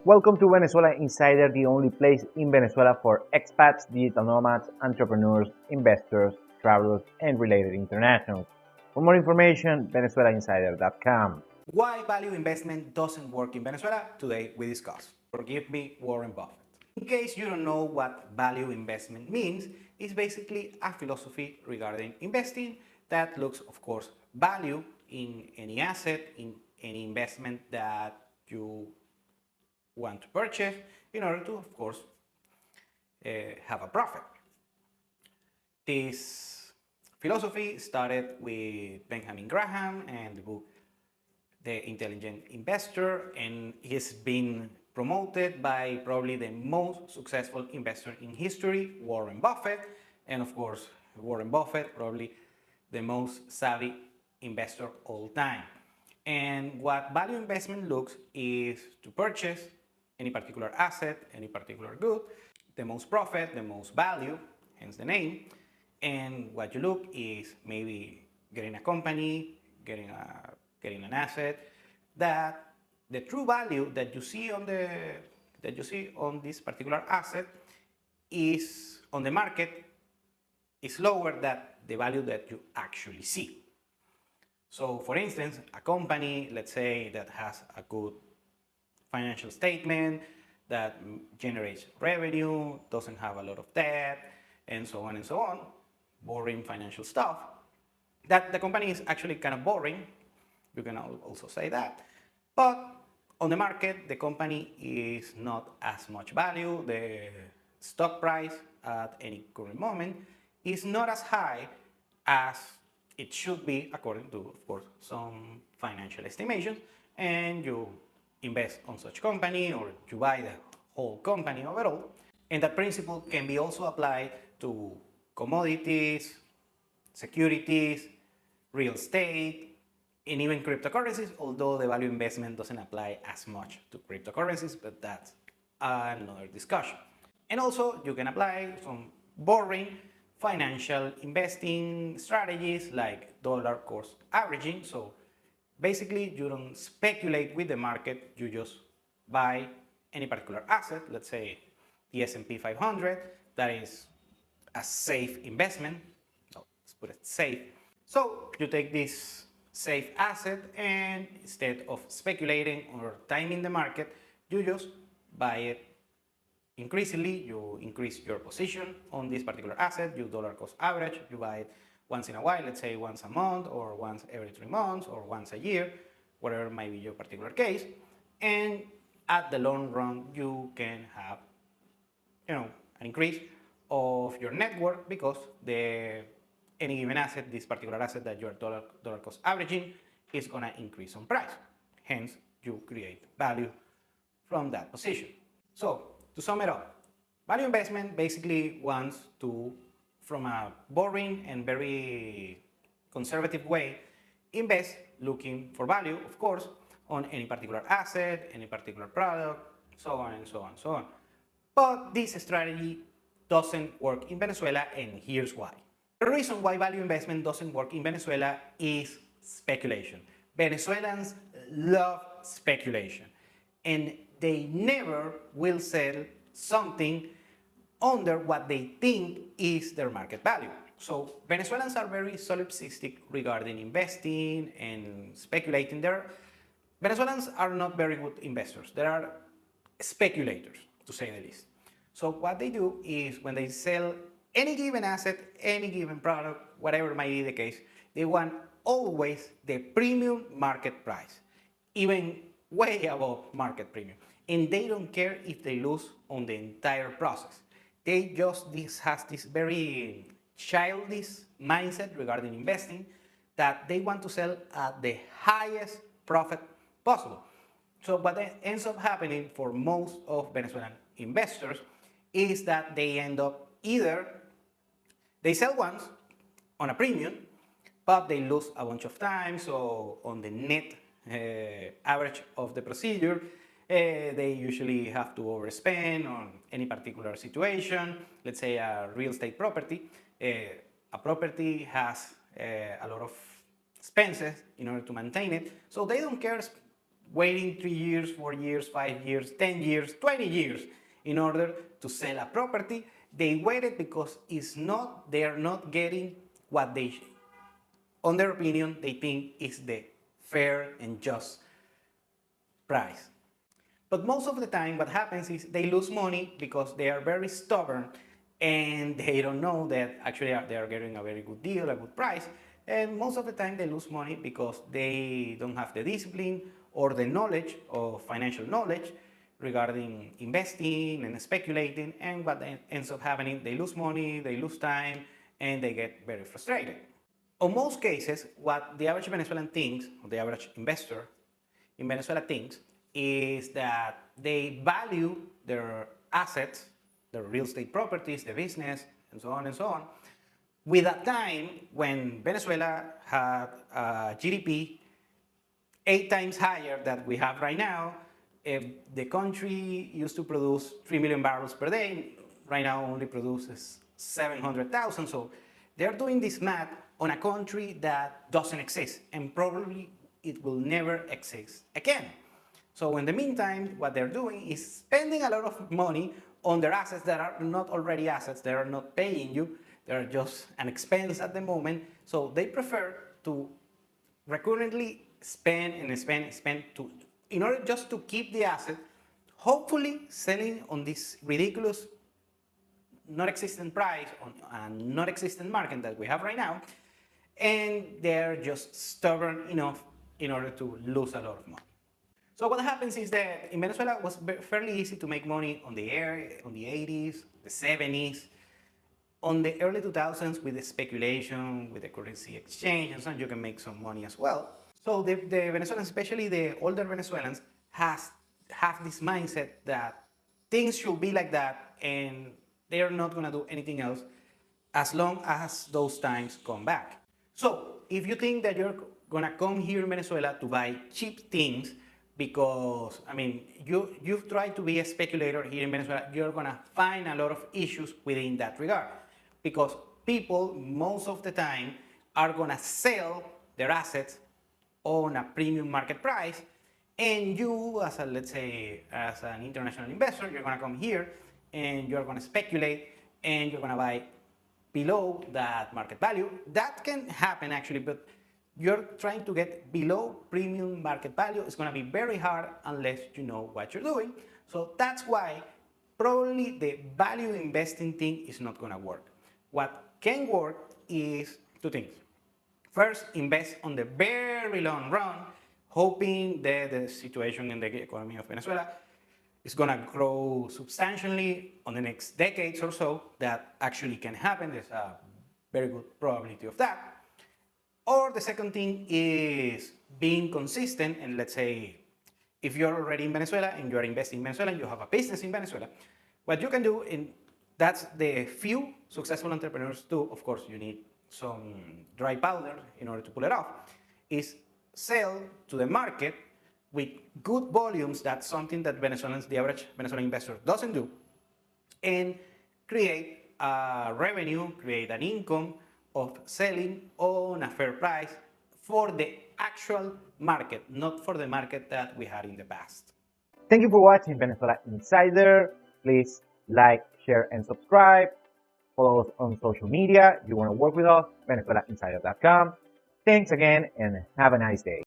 Welcome to Venezuela Insider, the only place in Venezuela for expats, digital nomads, entrepreneurs, investors, travelers, and related internationals. For more information, venezuelainsider.com. Why value investment doesn't work in Venezuela? Today we discuss. Forgive me, Warren Buffett. In case you don't know what value investment means, it's basically a philosophy regarding investing that looks, of course, value in any asset, in any investment that you want to purchase in order to, of course, have a profit. This philosophy started with Benjamin Graham and the book The Intelligent Investor, and he's been promoted by probably the most successful investor in history, Warren Buffett, and of course, Warren Buffett, probably the most savvy investor all time. And what value investment looks is to purchase any particular asset, any particular good, the most profit, the most value, hence the name. And what you look is maybe getting a company, getting an asset that the true value that you see on this particular asset is on the market is lower than the value that you actually see. So for instance, a company, let's say, that has a good financial statement, that generates revenue, doesn't have a lot of debt, and so on, boring financial stuff, that the company is actually kind of boring. You can also say that. But on the market, the company is not as much value. The stock price at any current moment is not as high as it should be according to, of course, some financial estimations. And you invest on such company, or you buy the whole company overall. And that principle can be also applied to commodities, securities, real estate, and even cryptocurrencies, although the value investment doesn't apply as much to cryptocurrencies, but that's another discussion. And also, you can apply some boring financial investing strategies like dollar cost averaging. So basically, you don't speculate with the market, you just buy any particular asset, let's say the S&P 500, that is a safe investment. So let's put it safe. So you take this safe asset, and instead of speculating or timing the market, you just buy it increasingly. You increase your position on this particular asset, you dollar cost average, you buy it once in a while, let's say once a month, or once every 3 months, or once a year, whatever might be your particular case. And at the long run, you can have, an increase of your net worth, because any given asset, this particular asset that you're dollar cost averaging, is gonna increase on price. Hence, you create value from that position. So, to sum it up, value investment basically wants to, from a boring and very conservative way, invest looking for value, of course, on any particular asset, any particular product, so on and so on, so on. But this strategy doesn't work in Venezuela, and here's why. The reason why value investment doesn't work in Venezuela is speculation. Venezuelans love speculation, and they never will sell something under what they think is their market value. So Venezuelans are very solipsistic regarding investing and speculating there. Venezuelans are not very good investors. They are speculators, to say the least. So what they do is, when they sell any given asset, any given product, whatever might be the case, they want always the premium market price, even way above market premium. And they don't care if they lose on the entire process. They just has this very childish mindset regarding investing, that they want to sell at the highest profit possible. So what ends up happening for most of Venezuelan investors is that they end up either they sell once on a premium, but they lose a bunch of times. So on the net average of the procedure, they usually have to overspend on any particular situation. Let's say a real estate property. A property has a lot of expenses in order to maintain it, so they don't care waiting 3 years, 4 years, 5 years, 10 years, 20 years in order to sell a property. They waited because they are not getting what they, on their opinion, they think is the fair and just price. But most of the time, what happens is they lose money because they are very stubborn and they don't know that actually they are getting a very good deal, a good price. And most of the time, they lose money because they don't have the discipline or the knowledge of financial knowledge regarding investing and speculating. And what ends up happening, they lose money, they lose time, and they get very frustrated. On most cases, what the average Venezuelan thinks, or the average investor in Venezuela thinks, is that they value their assets, their real estate properties, the business, and so on, with a time when Venezuela had a GDP 8 times higher than we have right now. If the country used to produce 3 million barrels per day, right now only produces 700,000. So they're doing this math on a country that doesn't exist, and probably it will never exist again. So in the meantime, what they're doing is spending a lot of money on their assets that are not already assets. They are not paying you. They're just an expense at the moment. So they prefer to recurrently spend and spend in order just to keep the asset, hopefully selling on this ridiculous non-existent price on a non-existent market that we have right now. And they're just stubborn enough in order to lose a lot of money. So what happens is that in Venezuela it was fairly easy to make money on the 80s, the 70s, on the early 2000s with the speculation, with the currency exchange and so on, you can make some money as well. So the Venezuelans, especially the older Venezuelans, have this mindset that things should be like that and they're not gonna do anything else as long as those times come back. So if you think that you're gonna come here in Venezuela to buy cheap things, because I mean you've tried to be a speculator here in Venezuela, you're gonna find a lot of issues within that regard, because people most of the time are gonna sell their assets on a premium market price, and you as a, let's say, as an international investor, you're gonna come here and you're gonna speculate and you're gonna buy below that market value. That can happen actually, but you're trying to get below premium market value. It's going to be very hard unless you know what you're doing. So that's why probably the value investing thing is not going to work. What can work is two things. First, invest on the very long run, hoping that the situation in the economy of Venezuela is going to grow substantially on the next decades or so. That actually can happen. There's a very good probability of that. Or the second thing is being consistent, and let's say if you're already in Venezuela and you're investing in Venezuela and you have a business in Venezuela, what you can do, and that's the few successful entrepreneurs do, of course you need some dry powder in order to pull it off, is sell to the market with good volumes. That's something that Venezuelans, the average Venezuelan investor doesn't do, and create a revenue, create an income of selling on a fair price for the actual market, not for the market that we had in the past. Thank you for watching Venezuela Insider. Please like, share, and subscribe. Follow us on social media. If you want to work with us, VenezuelaInsider.com. Thanks again and have a nice day.